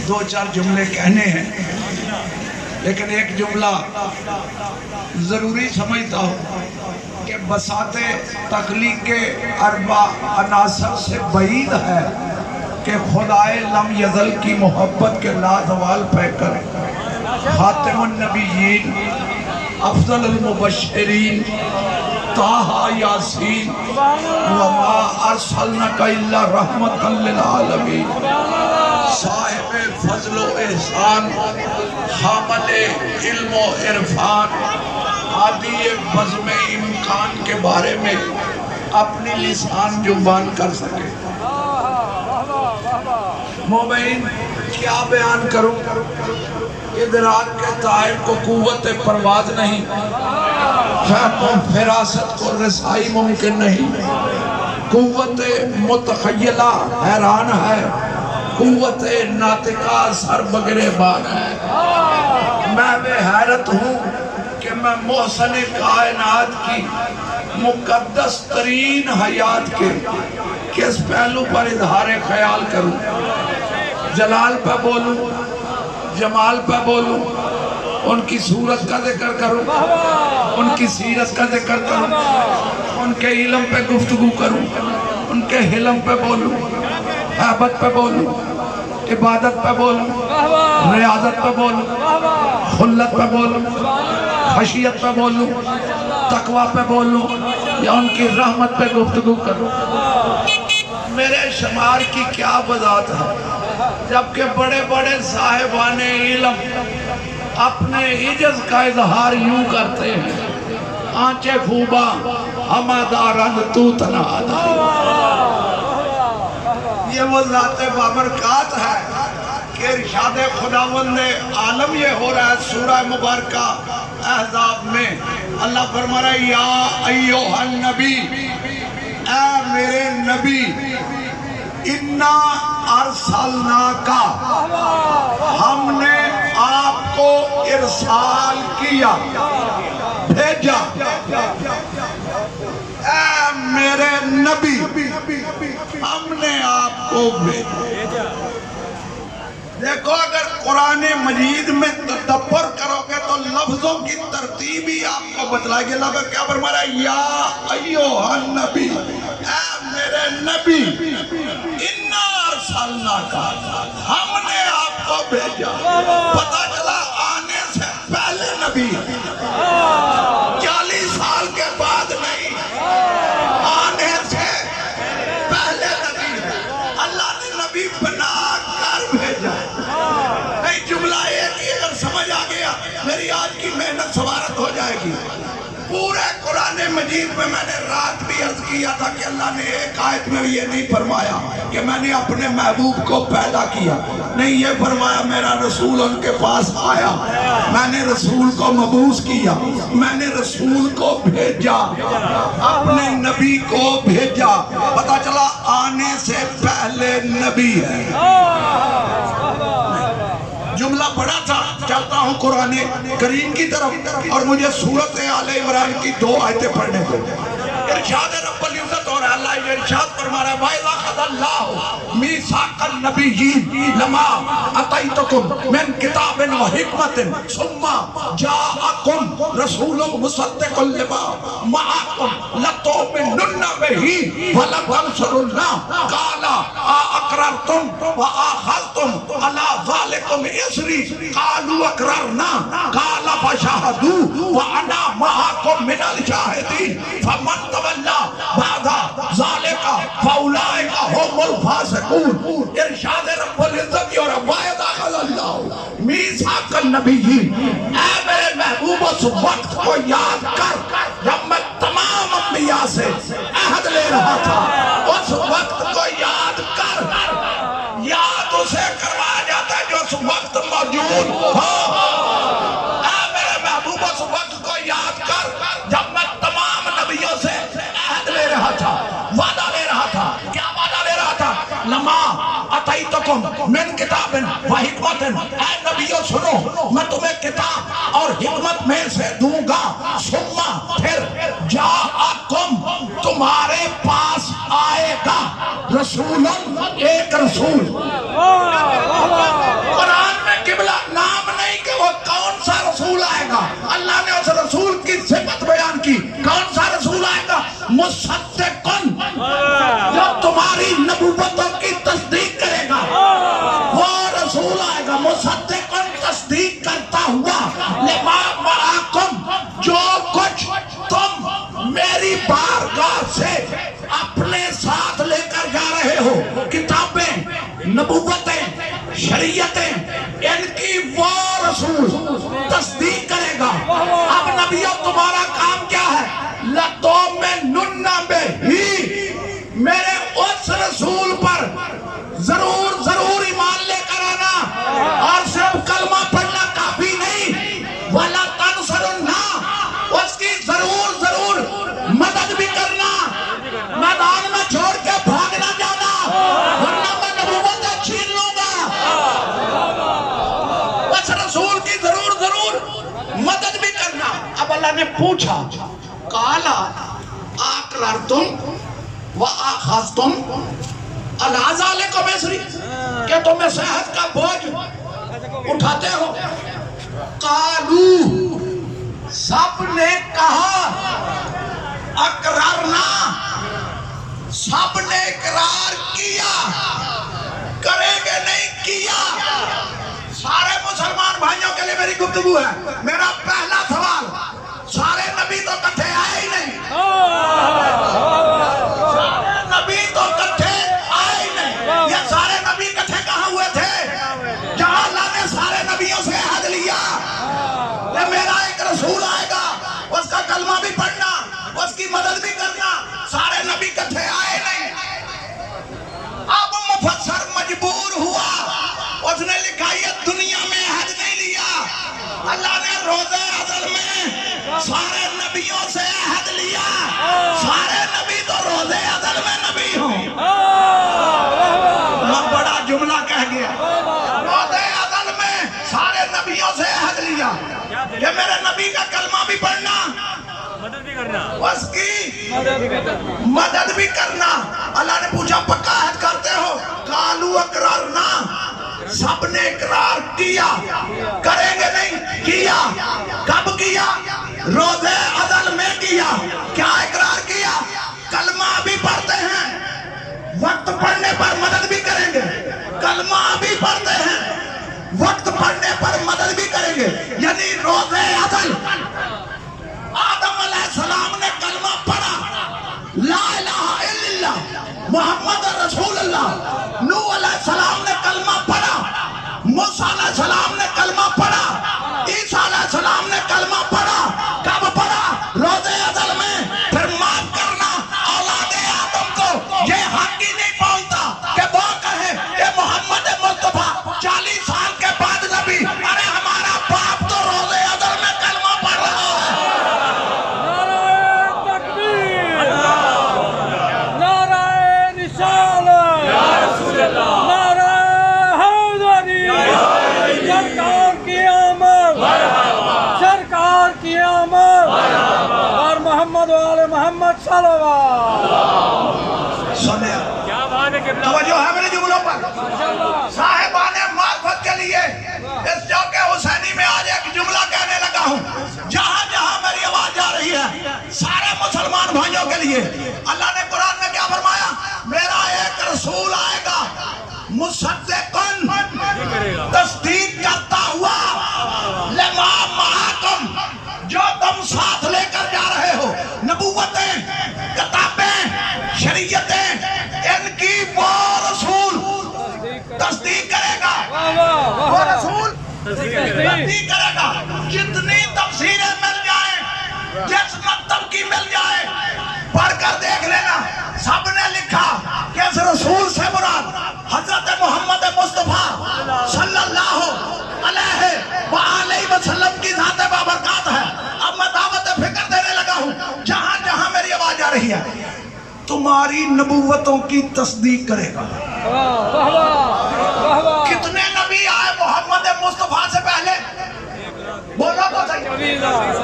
دو چار جملے کہنے ہیں، لیکن ایک جملہ ضروری سمجھتا ہوں کہ بساط تخلیق کے اربع عناصر سے بعید ہے کہ خدائے لم یزل کی محبت کے لازوال پیکر خاتم النبیین افضل المبشرین طٰہٰ یاسین وما ارسلناک الا رحمۃ للعالمین صاحب فضل و احسان حامل علم و عرفان عادی بزم امکان کے بارے میں اپنی لسان زبان کر سکے۔ مومنین کیا بیان کروں؟ ادراک کے طائر کو قوت پرواز نہیں، فہم و فراست کو رسائی ممکن نہیں، قوت متخیلہ حیران ہے، قوت ناطقہ سر بگریبان ہے۔ میں بے حیرت ہوں کہ میں محسن کائنات کی مقدس ترین حیات کے کس پہلو پر اظہار خیال کروں؟ جلال پہ بولوں، جمال پہ بولوں، ان کی صورت کا ذکر کروں، ان کی سیرت کا ذکر کروں، ان کے علم پہ گفتگو کروں، ان کے حلم پہ بولوں، حیبت پہ بولوں، عبادت پہ بولوں، ریاضت پہ بولوں، خلت پہ بولوں، خشیت پہ بولوں، تقوی پہ بولوں، یا ان کی رحمت پہ گفتگو کروں؟ میرے شمار کی کیا وضاحت ہے جبکہ بڑے بڑے صاحبان علم اپنے عجز کا اظہار یوں کرتے ہیں، آنچے خوبا ہما دارند تو تنہا۔ یہ وہ ذات بابرکات ہے کہ ارشاد خداوند عالم یہ ہو رہا ہے۔ سورہ مبارکہ احزاب میں اللہ فرما رہا ہے یا ایوہ النبی، اے میرے نبی، اِنَّا ارسلناکا، ہم نے آپ کو ارسال کیا، بھیجا۔ اے میرے نبی، ہم نے آپ کو بھیجا۔ دیکھو اگر قرآن مجید میں تدبر کرو گے تو لفظوں کی ترتیب ہی آپ کو بتلائے گی۔ اللہ کیا فرما رہا ہے؟ یا ایوہ النبی، اے میرے نبی، اِنَّا ارسلناکا، ہم نے آپ کو بھیجا۔ پتہ چلا آنے سے پہلے نبی، 40 سال کے بعد نہیں، آنے سے پہلے نبی ہے۔ اللہ نے نبی بنا کر بھیجا۔ نہیں جملہ ایک ہی اگر سمجھ آ گیا میری آج کی محنت سوارت ہو جائے گی۔ پورے قرآن مجید میں میں نے رات بھی عرض کیا تھا کہ اللہ نے ایک آیت میں یہ نہیں فرمایا کہ میں نے اپنے محبوب کو پیدا کیا، نہیں یہ فرمایا میرا رسول ان کے پاس آیا، میں نے رسول کو مبعوث کیا، میں نے رسول کو بھیجا، اپنے نبی کو بھیجا۔ پتہ چلا آنے سے پہلے نبی ہے۔ جملہ پڑھا تھا، چلتا ہوں قرآن کریم کی طرف اور مجھے سورت آل عمران کی 2 آیتیں پڑھنے دو۔ ارشاد رب العزت اور اللہ یہ ارشاد فرما رہا ہے وَإِذَا أَخَذَ اللَّهُ مِيثَاقَ النَّبِيِّينَ لَمَا آتَيْتُكُم مِّن كِتَابٍ وَحِكْمَةٍ ثُمَّ جَاءَكُمْ رَسُولٌ مُصَدِّقٌ لِّمَا مَعَكُمْ لَتُؤْمِنُنَّ بِهِ وَلَتَنصُرُنَّهُ قَالَ أَأَقْرَرْتُمْ وَأَخَذْتُمْ عَلَىٰ ذَلِكُمْ إِصْرِي قَالُوا أَقْرَرْنَا قَالَ فَشَهِدُوا وَأَنَا مَعَكُمْ مِنَ الشَّاهِدِينَ فَمَن تَوَلَّىٰ بَعْدَ ذَلِكَ فَأُولَٰئِكَ هُمُ الْفَاسِقُونَ۔ ارشاد رب العزت اور وَإِذَا أَخَذَ اللَّهُ مِيثَاقَ النَّبِيِّينَ، اے میرے محبوب اس وقت کو یاد کر جب میں تمام انبیاء سے عہد لے رہا تھا، اس وقت کو یاد کر۔ یاد اسے کروایا جاتا ہے جو اس وقت موجود ہو۔ اے میرے محبوب اس وقت کو یاد کر جب میں تمام نبیوں سے عہد لے رہا تھا، وعدہ لے رہا تھا۔ کیا وعدہ لے رہا تھا؟ لما اتیتکم من کتاب و حکمت، اے نبیوں سنو میں تمہیں کتاب اور حکمت میں سے دوں گا۔ ثم پھر جاءکم تمہارے پاس آئے گا رسول، ایک رسول۔ اور مصدقن، جو تمہاری نبوتوں کی تصدیق کرے گا، وہ رسول آئے گا مصدقن، تصدیق کرتا ہوا، لما معاکم، جو کچھ تم میری بارگاہ سے اپنے ساتھ لے کر جا رہے ہو، کتابیں، نبوتیں، شریعتیں، ان کی وہ رسول تصدیق کرے گا۔ اب نبیوں تمہارا کام کیا ہے؟ لَتُؤْمِنُنَّ بِهِ، میرے اس رسول پر ضرور ایمان لے کر آنا، اور صرف کلمہ پڑھنا کافی نہیں، وَلَا تَنْصُرُنَّهُ، اس کی ضرور مدد بھی کرنا، میدان میں چھوڑ کے بھاگ نہ جانا، ورنہ میں نبوتیں چھین لوں گا۔ اس رسول کی ضرور مدد بھی کرنا۔ اب اللہ نے پوچھا، قَالَ أَقْرَرْتُمْ وَأَخَذْتُمْ عَلَىٰ ذَلِكُمْ إِصْرِي، کہ تم اس عہد کا بوجھ اٹھاتے ہو؟ قَالُوا، سب نے کہا، اقرارنا، سب نے اقرار کیا، کریں گے نہیں کیا۔ سارے مسلمان بھائیوں کے لیے میری گفتگو ہے۔ میرا پہلا سوال، سارے نبی تو کٹھے آئے ہی نہیں، سارے نبی تو کٹھے آئے ہی نہیں۔ یہ سارے نبی کٹھے کہاں ہوئے تھے؟ جہاں اللہ نے سارے نبیوں سے عہد لیا کہ میرا ایک رسول آئے گا، اس کا کلمہ بھی پڑھنا، اس کی مدد بھی کرنا۔ سارے نبی کٹھے آئے نہیں۔ اب مفسر مجبور ہوا، اس نے لکھا یہ دنیا میں عہد نہیں لیا، اللہ نے روزے ازل میں سارے نبیوں سے عہد لیا۔ سارے نبی تو روزے ازل میں نبی ہوں۔ میں بڑا جملہ کہہ گیا، روزے ازل میں سارے نبیوں سے عہد لیا کہ میرے نبی کا کلمہ بھی پڑھنا، اس کی مدد بھی کرنا۔ اللہ نے پوچھا پکا عہد کرتے ہو؟ قالوا اقرارنا، سب نے اقرار کیا، کریں گے نہیں کیا۔ کب کیا؟ روزے ازل میں کیا۔ کیا اقرار کیا؟ کلمہ بھی پڑھتے ہیں، وقت پڑھنے پر مدد بھی کریں گے، کلمہ بھی پڑھتے ہیں، وقت پڑھنے پر مدد بھی کریں گے۔ یعنی روزے ازل آدم علیہ السلام نے کلمہ پڑھا، لا الہ الا اللہ محمد رسول اللہ۔ نوح علیہ السلام نے کلمہ پڑھا، موسیٰ علیہ السلام نے کلمہ پڑھا، عیسیٰ علیہ السلام نے کلمہ پڑھا۔ کب پڑھا؟ روزے ازل میں۔ پھر معاف کرنا، اولاد آدم کو یہ حق ہی نہیں پہنچتا کہ وہ کہے کہ محمد مصطفیٰ 40 سال کے بعد نبی، ارے ہمارا باپ تو روزے ازل میں کلمہ پڑھ رہا ہے۔ محمد صلی اللہ سنے توجہ ہے میرے جملوں پر۔ صاحبان معرفت کے لیے اس جوکے حسینی میں آج ایک جملہ کہنے لگا ہوں، جہاں جہاں میری آواز جا رہی ہے سارے مسلمان بھائیوں کے لیے اللہ نے قرآن میں کیا فرمایا؟ میرا ایک رسول آئے گا مصدقن، تصدیق کرتا ہوا، لما معاکم، جو تم ساتھ لے کر جا رہے ہو، نبوتیں، کتابیں، شریعتیں، ان کی وہ رسول تصدیق کرے گا۔ وہ رسول تصدیق کرے گا۔ جتنی تفسیریں مل جائیں، جس مکتب کی مل جائے، پڑھ کر دیکھ لینا، سب نے لکھا کہ اس رسول سے مراد حضرت محمد مصطفیٰ صلی اللہ علیہ وآلہ وسلم کی ذات بابرکات ہے۔ اب میں دعوت فکر دینے لگا ہوں، جہاں جہاں میری آواز آ رہی ہے، تمہاری نبوتوں کی تصدیق کرے گا۔ کتنے نبی آئے محمد مصطفیٰ سے پہلے؟ بولو تو صحیح۔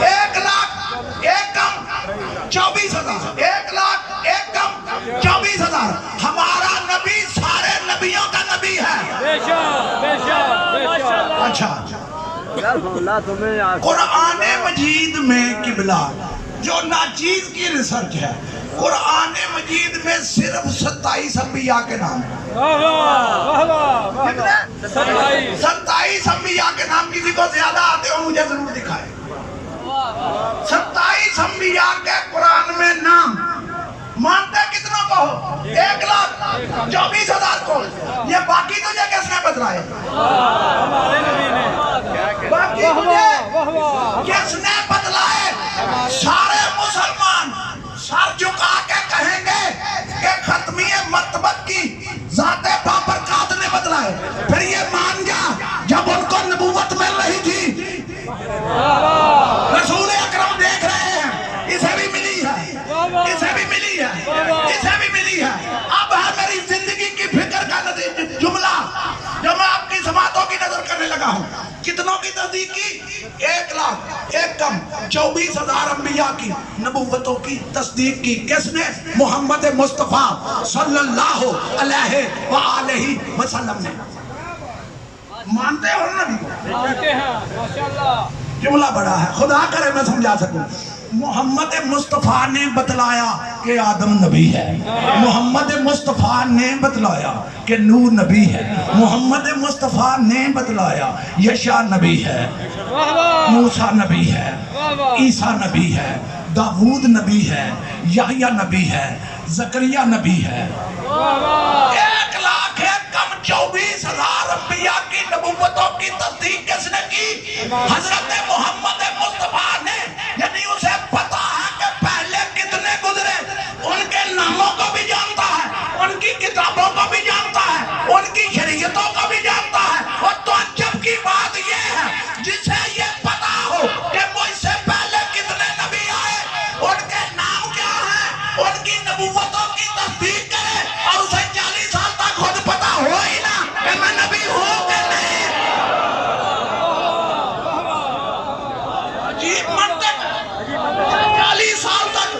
1 لاکھ ایک کم 24,000، 1 لاکھ ایک کم 24,000۔ ہمارا نبی سارے نبیوں کا نبی ہے۔ اچھا، قرآن مجید میں قبلہ جو ناچیز کی ریسرچ ہے، قرآن مجید میں صرف 27 انبیاء کے نام ہیں۔ واہ واہ واہ واہ کتنے؟ 27 27 انبیاء کے نام کسی کو زیادہ آتے ہو مجھے ضرور دکھائے۔ 27 انبیاء کے قرآن میں نام مانتے کتنوں کو ہو؟ 1,24,000 کو۔ یہ باقی تجھے کس نے بتلائے؟ ہمارے نبی نے باقی واہ تجھے واہ واہ کس نے بتلائے؟ سارے مسلمان سر جھکا کے کہیں گے کہ ختمی مرتبت کی ذات بابرکات نے بتلائے۔ پھر یہ مان جا جب ان کو نبوت مل رہی تھی رسول اکرم دیکھ رہے ہیں اسے بھی ملی ہے، اسے بھی ملی ہے، اسے بھی ملی ہے۔ اب ہے میری زندگی کی فکر کا جملہ جو میں آپ کی سماعتوں کی نظر کرنے لگا ہوں۔ کتنوں کی تصدیق کی؟ 1,24,000 انبیاء کی نبوتوں کی تصدیق کی۔ کس نے؟ محمد مصطفیٰ صلی اللہ علیہ وآلہ وسلم نے۔ مانتے ہو نبی کو؟ مانتے ہیں ماشاءاللہ۔ جملہ بڑا ہے، خدا کرے میں سمجھا سکوں۔ محمد مصطفیٰ نے بتلایا کہ آدم نبی ہے، محمد مصطفیٰ نے بتلایا کہ نوح نبی ہے، محمد مصطفیٰ نے بتلایا یشع نبی ہے، موسیٰ نبی ہے، عیسیٰ نبی ہے، داؤد نبی ہے، یحییٰ نبی ہے، زکریا نبی ہے۔ 1,24,000 انبیاء کی نبوتوں کی تصدیق کس نے کی؟ حضرت محمد مصطفیٰ نے۔ یعنی اسے پتا ہے کہ پہلے کتنے گزرے، ان کے ناموں کو بھی جانتا ہے، ان کی کتابوں کو بھی جانتا ہے، ان کی شریعتوں کو بھی جانتا ہے۔ اور تعجب کی بات یہ ہے جسے یہ پتا ہو کہ مجھ سے پہلے کتنے نبی آئے، ان کے نام کیا ہیں، ان کی نبوتوں کی تصدیق کرے اور اسے 40 سال تک خود پتا ہو ہی نہ کہ میں نبی ہوں کہ نہیں۔ عجیب منطق، 40 سال تک۔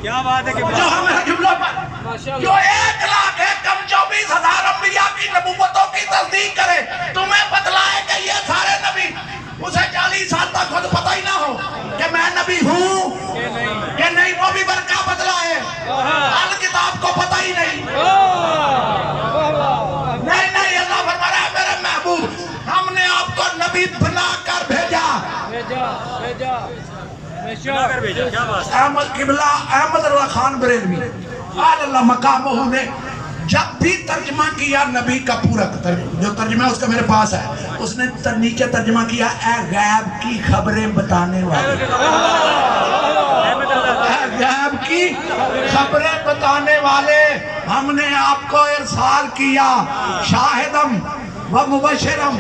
کیا بات ہے کہ جو ہمیں جملہ پر جو 1,24,000 انبیاء کی نبوتوں کی تصدیق کرے، تمہیں بتلائے کہ یہ سارے نبی، اسے 40 سال تک خود پتہ ہی نہ ہو کہ میں نبی ہوں کہ نہیں۔ وہ بھی برکہ بتلائے، الکتاب کو پتہ ہی نہیں۔ نہیں نہیں، اللہ فرما رہا ہے میرے محبوب ہم نے آپ کو نبی بنا کر بھیجا۔ احمد قبلہ احمد اللہ خان بریلوی آل اللہ مقامہ نے جب بھی ترجمہ کیا نبی کا پورا جو ترجمہ ہے اس کا میرے پاس ہے، اس نے نیچے ترجمہ کیا اے غیب کی خبریں بتانے والے، اے غیب کی خبریں بتانے والے ہم نے آپ کو ارسال کیا، شاہدم و مبشرم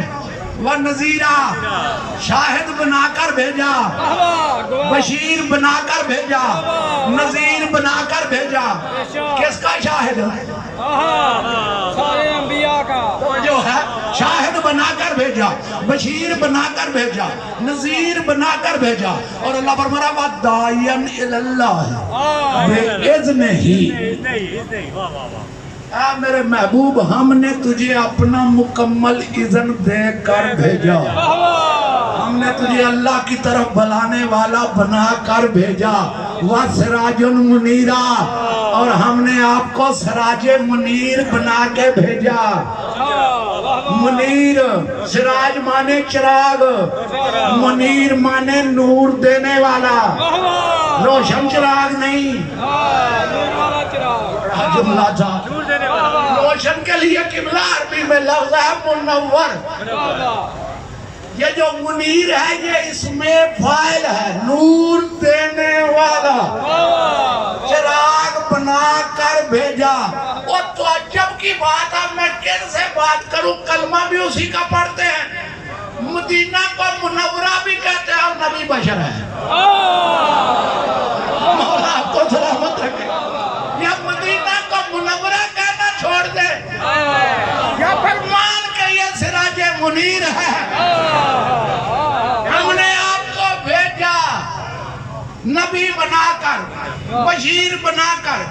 و نذیرہ، شاہد بنا کر بھیجا، بشیر بنا کر بھیجا، نذیر بنا کر بھیجا۔ کس کا شاہد ہے؟ سارے انبیاء کا جو ہے شاہد بنا کر بھیجا، بشیر بنا کر بھیجا، نذیر بنا کر بھیجا۔ اور اللہ فرمایا وَدَاعِيًا إِلَى اللَّهِ بِإِذْنِهِ۔ اے میرے محبوب ہم نے تجھے اپنا مکمل اذن دے کر بھیجا، ہم نے تجھے اللہ کی طرف بلانے والا بنا کر بھیجا، وَسِرَاجٌ مُنِيرًا، اور ہم نے آپ کو سراج منیر بنا کے بھیجا۔ منیر، سراج مانے چراغ، منیر مانے نور دینے والا، روشن چراغ نہیں، جملہ تھا روشن کے لیے قبلہ عربی میں لفظ ہے منور۔ یہ جو منیر ہے یہ اس میں فاعل ہے، نور دینے والا، چراغ بنا کر بھیجا۔ اور تعجب کی بات ہے میں کن سے بات کروں، کلمہ بھی اسی کا پڑھتے ہیں، مدینہ کو منورہ بھی کہتے ہیں اور نبی بشر ہے۔ مولا آپ کو سلامت رکھے۔ یا مدینہ کو منورہ کہنا چھوڑ دے یا پھر مان کے یہ سراج منیر ہے۔ ہم نے آپ کو بھیجا نبی بنا کر، بشیر بنا کر،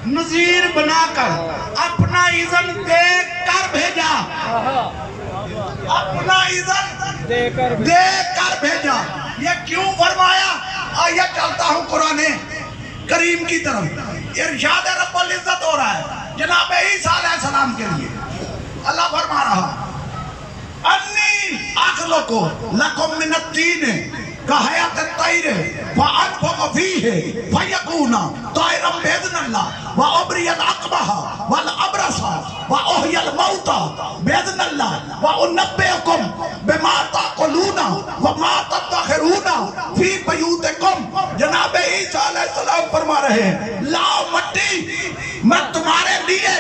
نذیر بنا کر، اپنا اذن دے کر بھیجا، اپنا اذن دے کر بھیجا۔ یہ کیوں فرمایا؟ آئیے چلتا ہوں قرآن کریم کی طرف، ارشاد رب العزت ہو رہا ہے جناب عیسیٰ علیہ السلام کے لیے۔ اللہ فرما رہا انی اخلقو لکم من الطین کحیات الطیر فانفخ فیہ فیکون طیرا باذن اللہ وابری الاکمہ والابرص واحیی الموتى باذن اللہ وانبئکم بما تاکلون وما تدخرون فی بیوتکم۔ جناب عیسیٰ علیہ السلام فرما رہے ہیں لاؤ مٹی، میں تمہارے لیے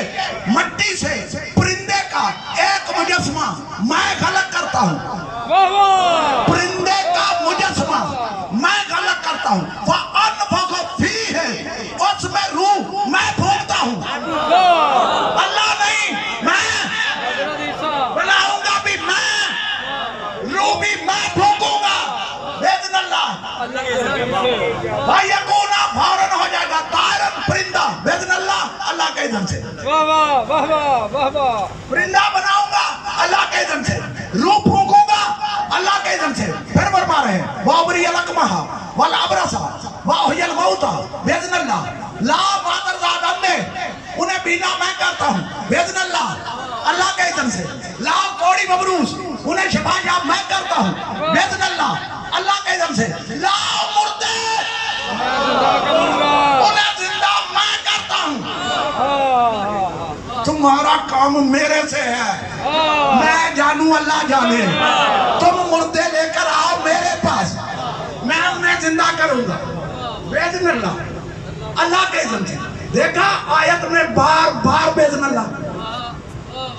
مٹی سے پرندے کا ایک مجسمہ میں خلق کرتا ہوں، پرندے کا مجسمہ میں خلق کرتا ہوں، فَأَنْفَخُ فِيهِ، اس میں روح میں پھونکتا ہوں، اللہ نہیں، میں بناؤں گا بھی میں، روح بھی میں پھونکوں گا بِإِذْنِ اللہ، فَيَكُونَ فوراً ہو جائے گا طائراً پرندہ بِإِذْنِ اللہ، اللہ کے اذن سے پرندہ بناؤں گا اللہ کے اذن سے، روح پھونکوں گا اللہ کے اذن سے۔ پھر فرما رہے ہیں وَأُبْرِئَ الْأَكْمَحَ وَالْأَبْرَصَ وَأُحْيِي الْمَوْتَى بِإِذْنِ اللہ، لا مادرزاد اندھے انہیں بینا میں کرتا ہوں بِإِذْنِ اللہ، اللہ کے اذن سے۔ لا کوڑی مبروس انہیں شفا یاب میں کرتا ہوں بِإِذْنِ اللہ، اللہ کے اذن سے۔ لا مردے انہیں زندہ میں کرتا ہوں۔ تمہارا کام میرے سے ہے، میں جانوں اللہ جانے، تم مردے لے کر آؤ میرے پاس، میں انہیں زندہ کروں گا بِإِذْنِ اللہ، اللہ کے اذن سے۔ دیکھا آیت میں بار بار بِإِذْنِ اللہ،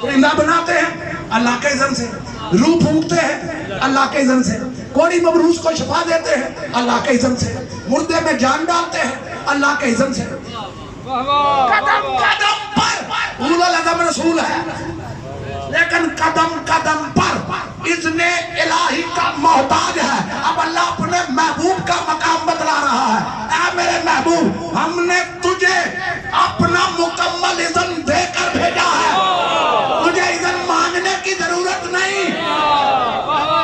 پرندہ بناتے ہیں اللہ کے اذن سے، روح پھونکتے ہیں اللہ کے اذن سے، کوڑی مبروس کو شفا دیتے ہیں اللہ کے اذن سے، مردے میں جان ڈالتے ہیں اللہ کے اذن سے۔ قدم قدم پر اولو العزم رسول ہے، لیکن قدم قدم پر اذن الہی کا محتاج ہے۔ اب اللہ اپنے محبوب کا مقام بتلا رہا ہے، اے میرے محبوب ہم نے تجھے اپنا مکمل اذن دے کر بھیجا ہے، تجھے اذن مانگنے کی ضرورت نہیں،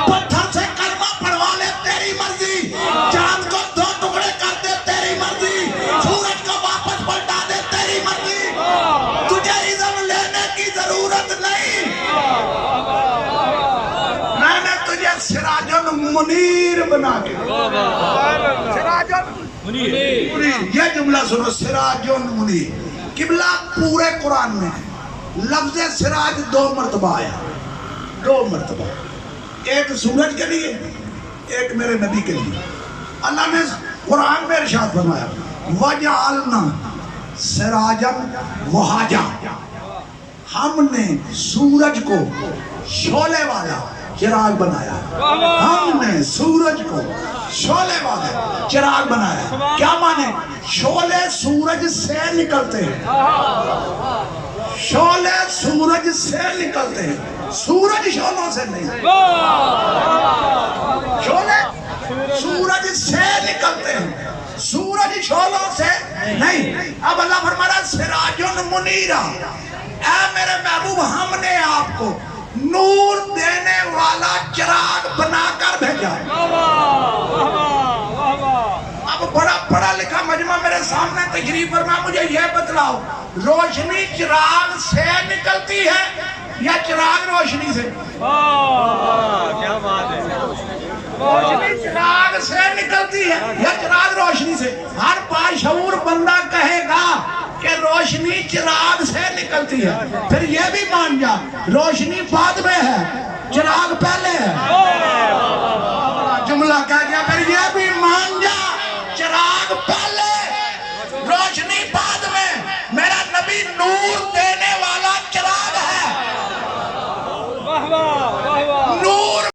پتھر سے کلمہ پڑھوا لے تیری مرضی، چاند کو دو ٹکڑے کر دے تیری مرضی، سورج کو واپس پلٹا دے تیری مرضی، تجھے اذن لینے کی ضرورت نہیں، میں نے تجھے سراج المنیر بنا کے، سراج المنیر، یہ جملہ سنو، سراج المنیر۔ قبلہ پورے قرآن میں لفظ سراج 2 مرتبہ آیا، 2 مرتبہ، ایک سورج کے لیے ایک میرے نبی کے لیے۔ اللہ نے قرآن میں ارشاد فرمایا وَجَعَلْنَا سِرَاجًا وَهَاجًا، ہم نے سورج کو شعلے والا چراغ بنایا، ہم نے سورج کو شعلے والا چراغ بنایا۔ کیا مانے؟ شعلے سورج سے نکلتے ہیں، شعلے سورج سے نکلتے ہیں، سورج شعلوں سے نہیں، شعلے سورج سے نکلتے ہیں، سورج شعلوں سے نہیں۔ اب اللہ فرما رہا سراج منیرہ، اے میرے محبوب ہم نے آپ کو نور دینے والا چراغ بنا کر بھیجا۔ اب بڑا پڑھا لکھا مجمع میرے سامنے تشریف فرما، مجھے یہ بتلاؤ روشنی چراغ سے نکلتی ہے یا چراغ روشنی سے؟ کیا بات ہے، روشنی چراغ سے نکلتی ہے یا چراغ روشنی سے؟ ہر باشعور بندہ کہے گا کہ روشنی چراغ سے نکلتی ہے، پھر یہ بھی مان جا روشنی بعد میں ہے چراغ پہلے ہے، جملہ کہہ دیا، پھر یہ بھی مان جا چراغ پہلے روشنی بعد میں۔ میرا نبی نور دے